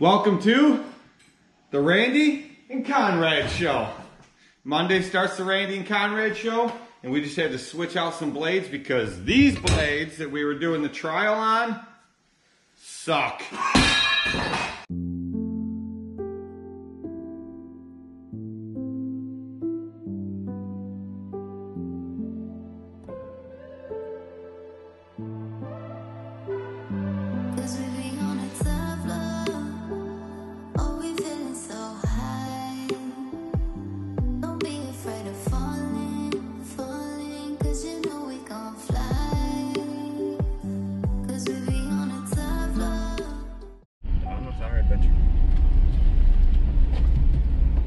Welcome to the Randy and Conrad Show. Monday starts the Randy and Conrad Show, and we just had to switch out some blades because these blades that we were doing the trial on suck.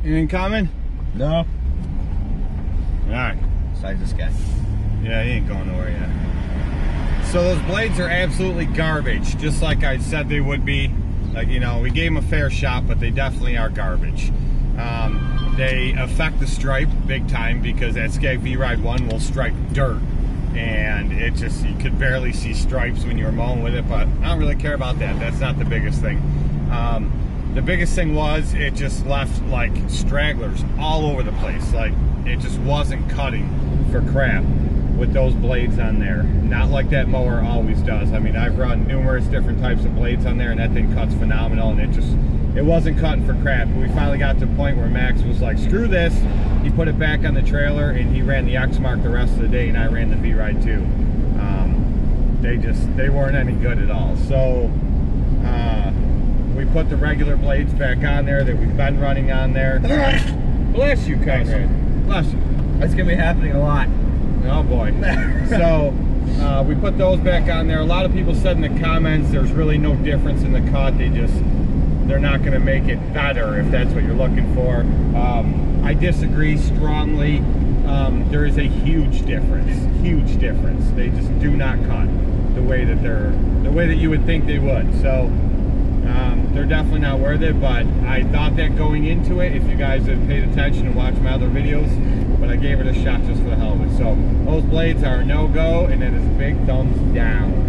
Anything coming? No. Alright. Besides this guy. Yeah, he ain't going nowhere yet. So those blades are absolutely garbage, just like I said they would be. Like, you know, we gave them a fair shot, but they definitely are garbage. They affect the stripe big time because that SCAG V-Ride 1 will stripe dirt. And it just, you could barely see stripes when you were mowing with it, but I don't really care about that. That's not the biggest thing. The biggest thing was it just left like stragglers all over the place. Like it just wasn't cutting for crap with those blades on there. Not like that mower always does. I mean, I've run numerous different types of blades on there and that thing cuts phenomenal, and it wasn't cutting for crap. But we finally got to the point where Max was like, screw this. He put it back on the trailer and he ran the X Mark the rest of the day, and I ran the V-Ride too. They weren't any good at all. So we put the regular blades back on there that we've been running on there. Bless you, Conrad. Bless you. That's gonna be happening a lot. Oh boy. So we put those back on there. A lot of people said in the comments there's really no difference in the cut. They're not gonna make it better if that's what you're looking for. I disagree strongly. There is a huge difference. Huge difference. They just do not cut the way that you would think they would. So they're definitely not worth it, but I thought that going into it, if you guys had paid attention and watched my other videos, but I gave it a shot just for the hell of it. So those blades are a no-go, and it is a big thumbs down.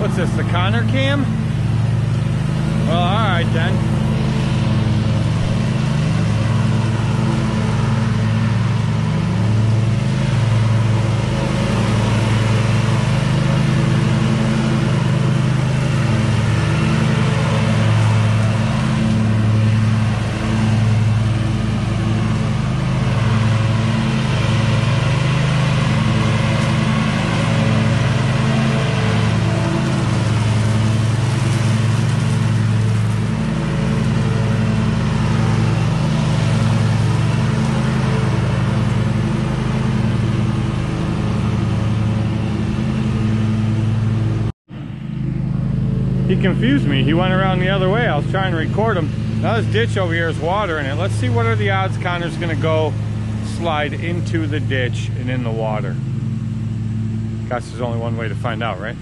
What's this, the Connor cam? Well, alright then. He confused me. He went around the other way. I was trying to record him. Now this ditch over here is water in it. Let's see what are the odds Connor's gonna go slide into the ditch and in the water. Guess there's only one way to find out, right?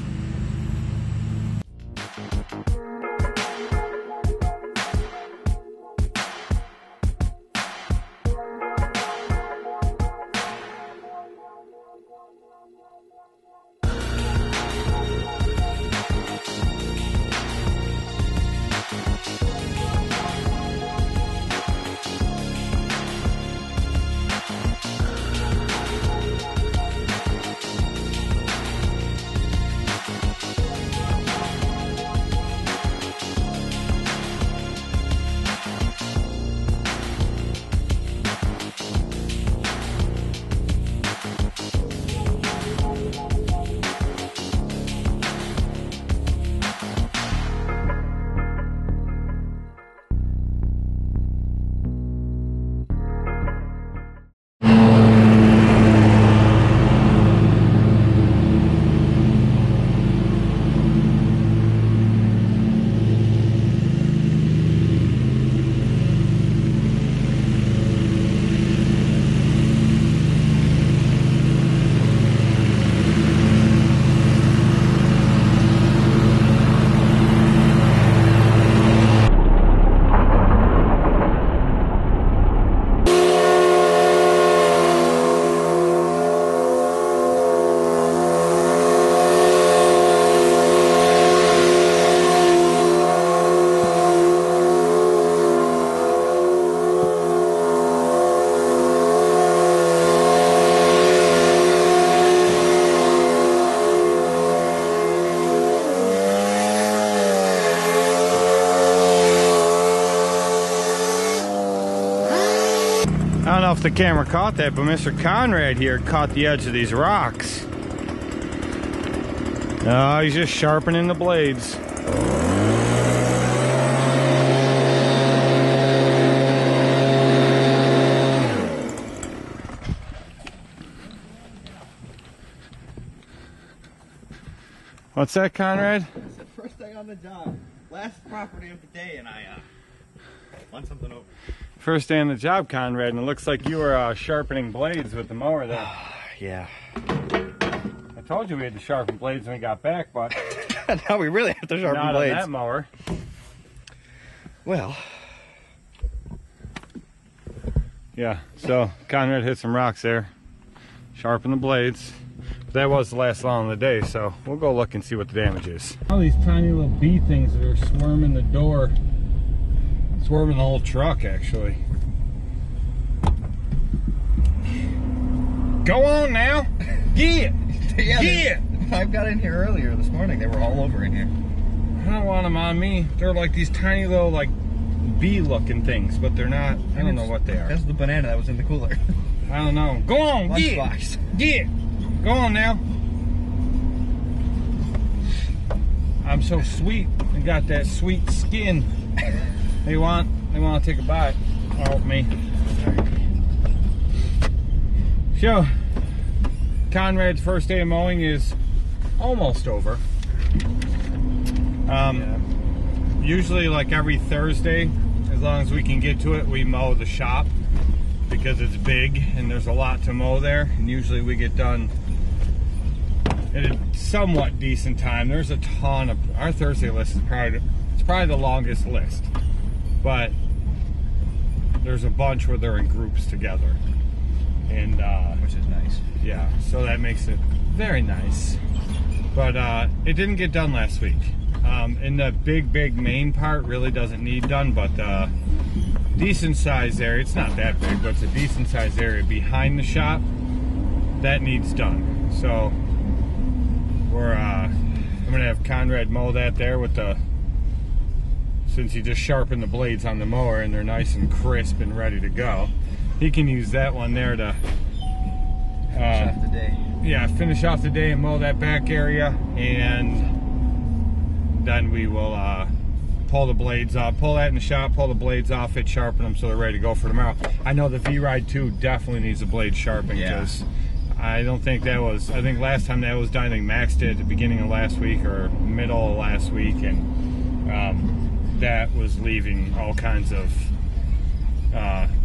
know if the camera caught that, but Mr. Conrad here caught the edge of these rocks. Oh, he's just sharpening the blades. What's that, Conrad? It's the first day on the job. Last property of the day, and I want something over. First day on the job, Conrad, and it looks like you were sharpening blades with the mower there. Yeah. I told you we had to sharpen blades when we got back, but now we really have to sharpen not blades. on that mower. Well. Yeah, so Conrad hit some rocks there. Sharpen the blades. That was the last lawn of the day, so we'll go look and see what the damage is. All these tiny little bee things that are swarming the door. Swarming the whole truck, actually. Go on now. Get it. Yeah, Get it. I got in here earlier this morning. They were all over in here. I don't want them on me. They're like these tiny little, like, bee-looking things, but they're not. I don't know what they are. That's the banana that was in the cooler. I don't know. Go on. Get it. Get it. Go on now. I'm so sweet. I got that sweet skin. They want to take a bite. Help me. So, Conrad's first day of mowing is almost over. Usually, like every Thursday, as long as we can get to it, we mow the shop because it's big and there's a lot to mow there. And usually we get done at a somewhat decent time. There's a ton of our Thursday list is probably the longest list, but there's a bunch where they're in groups together, and Which is nice. yeah, so that makes it very nice. But it didn't get done last week. And the big main part really doesn't need done, but decent sized area, it's not that big, but it's a decent sized area behind the shop that needs done. So we're I'm gonna have Conrad mow that there with the, since he just sharpened the blades on the mower and they're nice and crisp and ready to go, he can use that one there to Finish off the day. Yeah, finish off the day and mow that back area, and then we will pull the blades off, pull that in the shop, pull the blades off it, sharpen them so they're ready to go for tomorrow. I know the V-Ride 2 definitely needs a blade sharpened, because I don't think that was, I think last time that was done, I think Max did at the beginning of last week or middle of last week, and that was leaving all kinds of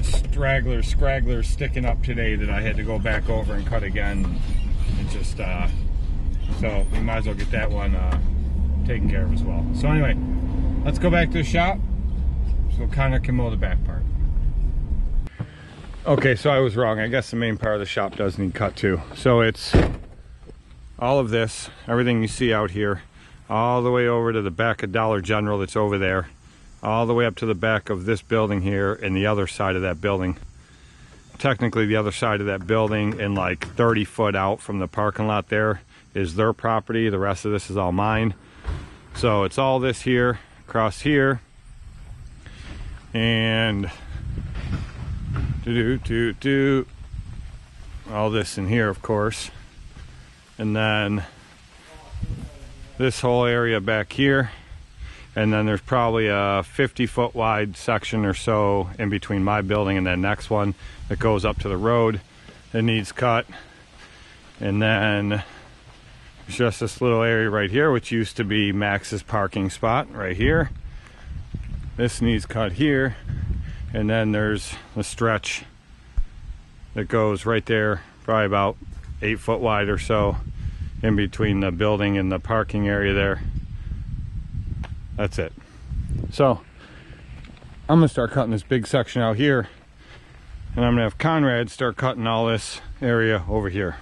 stragglers sticking up today that I had to go back over and cut again. And just so we might as well get that one taken care of as well. So anyway, let's go back to the shop so Connor can mow the back part. Okay, so I was wrong. I guess the main part of the shop does need cut too. So it's all of this, everything you see out here, all the way over to the back of Dollar General that's over there, all the way up to the back of this building here and the other side of that building. Technically the other side of that building, and like 30 foot out from the parking lot there, is their property. The rest of this is all mine. So it's all this here, across here, and all this in here, of course, and then this whole area back here, and then there's probably a 50 foot wide section or so in between my building and that next one that goes up to the road that needs cut. And then there's just this little area right here, which used to be Max's parking spot right here. This needs cut here. And then there's a stretch that goes right there, probably about 8 foot wide or so, in between the building and the parking area there. That's it. So I'm gonna start cutting this big section out here, and I'm gonna have Conrad start cutting all this area over here.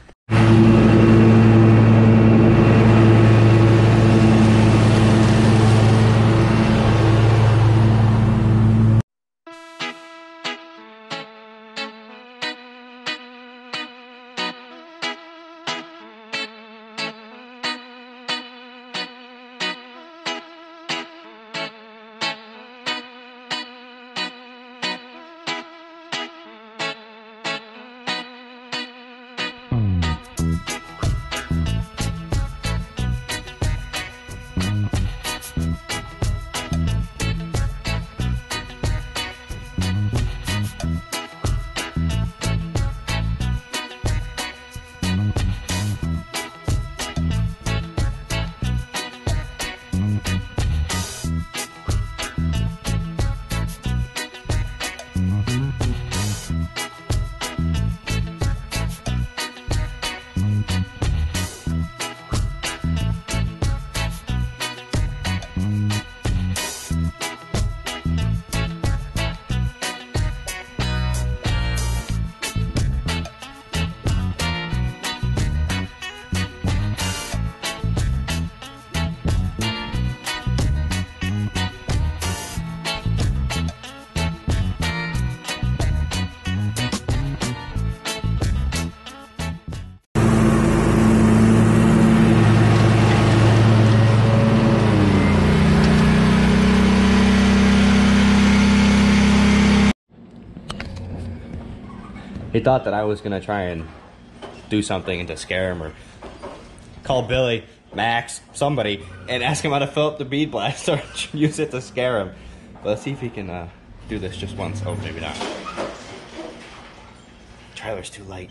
He thought that I was gonna try and do something and to scare him or call Billy, Max, somebody, and ask him how to fill up the bead blast or use it to scare him. But let's see if he can do this just once. Oh, maybe not. Trailer's too light.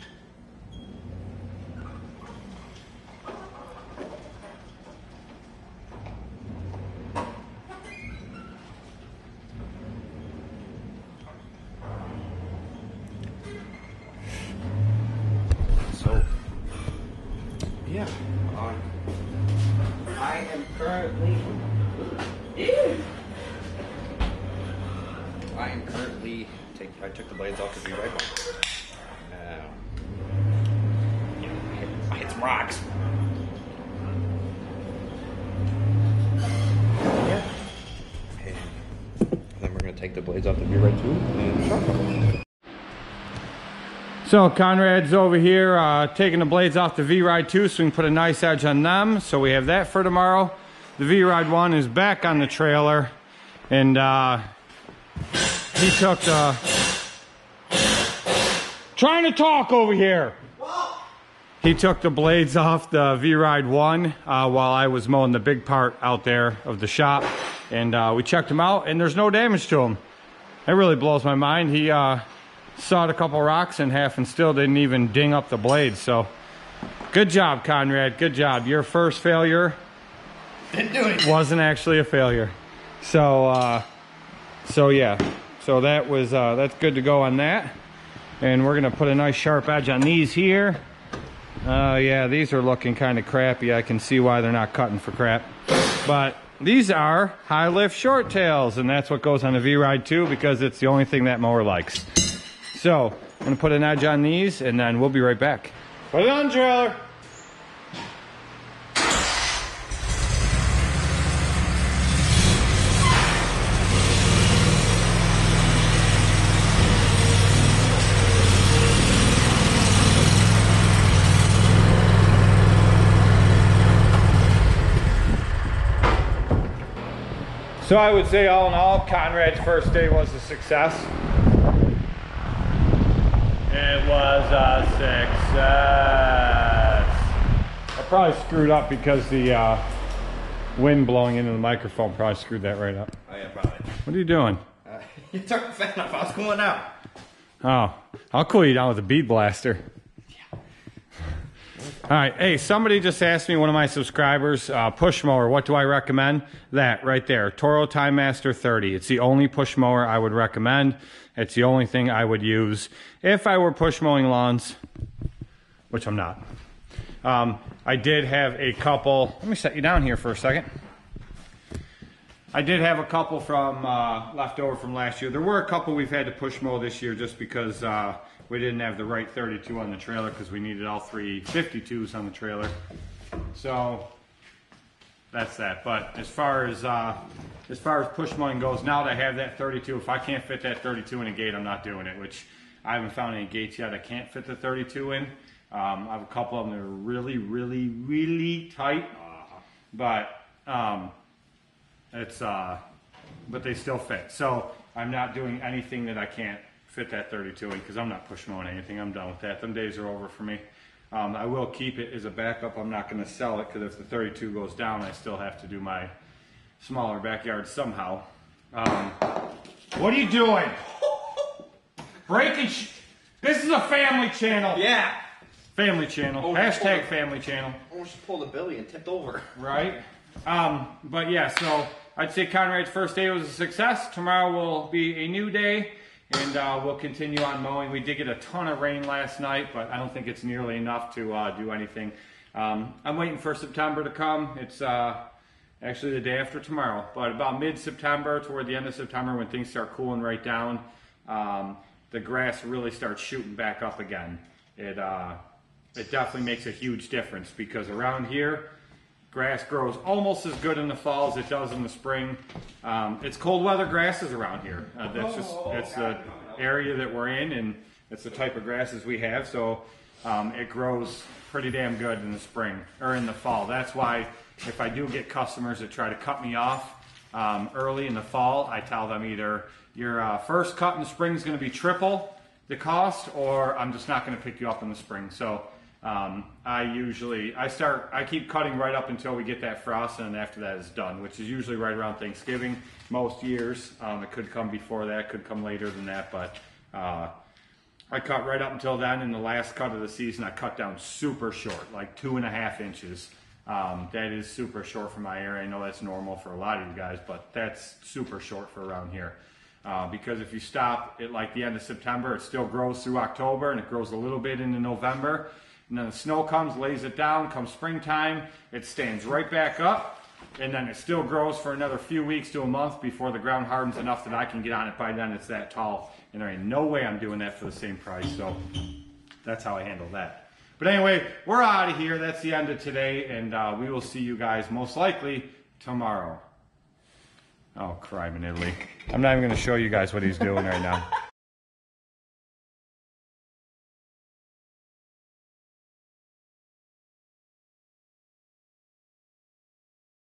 So, yeah, I am currently. I took the blades off to be right one. I hit some rocks. Yeah. And then we're gonna take the blades off the V-Ride 2 and sharpen them. So Conrad's over here taking the blades off the V-Ride 2 so we can put a nice edge on them. So we have that for tomorrow. The V-Ride 1 is back on the trailer, and he took the... Trying to talk over here. He took the blades off the V-Ride 1 while I was mowing the big part out there of the shop, and we checked them out, and there's no damage to them. That really blows my mind. He sawed a couple rocks in half and still didn't even ding up the blades. So good job, Conrad. Good job. Your first failure Didn't do anything. Wasn't actually a failure. So yeah. So that was that's good to go on that. And we're gonna put a nice sharp edge on these here. Yeah, these are looking kind of crappy. I can see why they're not cutting for crap. But these are high lift short tails, and that's what goes on the V-Ride 2 because it's the only thing that mower likes. So I'm gonna put an edge on these, and then we'll be right back. Put it on the trailer. So I would say all in all, Conrad's first day was a success. It was a success. I probably screwed up because the wind blowing into the microphone probably screwed that right up. Oh yeah, probably. What are you doing? You took the fan off. I was cooling out. Oh, I'll cool you down with a bead blaster. All right, hey, somebody just asked me, one of my subscribers, push mower, what do I recommend? That right there, Toro Time Master 30. It's the only push mower I would recommend. It's the only thing I would use if I were push mowing lawns, which I'm not. I did have a couple, let me set you down here for a second. I did have a couple from left over from last year. There were a couple we've had to push mow this year just because we didn't have the right 32 on the trailer because we needed all three 52s on the trailer. So that's that. But as far as push mowing goes, now that I have that 32, if I can't fit that 32 in a gate, I'm not doing it, which I haven't found any gates yet I can't fit the 32 in. I have a couple of them that are really, really, really tight, but but they still fit. So I'm not doing anything that I can't fit that 32 in because I'm not push mowing anything. I'm done with that. Them days are over for me. I will keep it as a backup. I'm not going to sell it because if the 32 goes down, I still have to do my smaller backyard somehow. What are you doing? Breaking. This is a family channel. Yeah. Family channel. Oh, Hashtag family channel. Almost pulled a Billy and tipped over. Right. But yeah, so I'd say Conrad's first day was a success. Tomorrow will be a new day, and we'll continue on mowing. We did get a ton of rain last night, but I don't think it's nearly enough to do anything. I'm waiting for September to come. It's actually the day after tomorrow, but about mid-September, toward the end of September, when things start cooling right down, the grass really starts shooting back up again. It definitely makes a huge difference because around here, grass grows almost as good in the fall as it does in the spring. It's cold weather grasses around here. It's the area that we're in, and it's the type of grasses we have. So it grows pretty damn good in the spring or in the fall. That's why if I do get customers that try to cut me off early in the fall, I tell them either your first cut in the spring is going to be triple the cost, or I'm just not going to pick you up in the spring. So I keep cutting right up until we get that frost, and then after that is done, which is usually right around Thanksgiving most years. It could come before that, could come later than that, but I cut right up until then. In the last cut of the season, I cut down super short, like 2.5 inches. That is super short for my area. I know that's normal for a lot of you guys, but that's super short for around here. Because if you stop at like the end of September, it still grows through October, and it grows a little bit into November. And then the snow comes, lays it down, comes springtime, it stands right back up, and then it still grows for another few weeks to a month before the ground hardens enough that I can get on it. By then it's that tall, and there ain't no way I'm doing that for the same price. So that's how I handle that. But anyway, we're out of here. That's the end of today, and we will see you guys most likely tomorrow. Oh, crime in Italy. I'm not even going to show you guys what he's doing right now.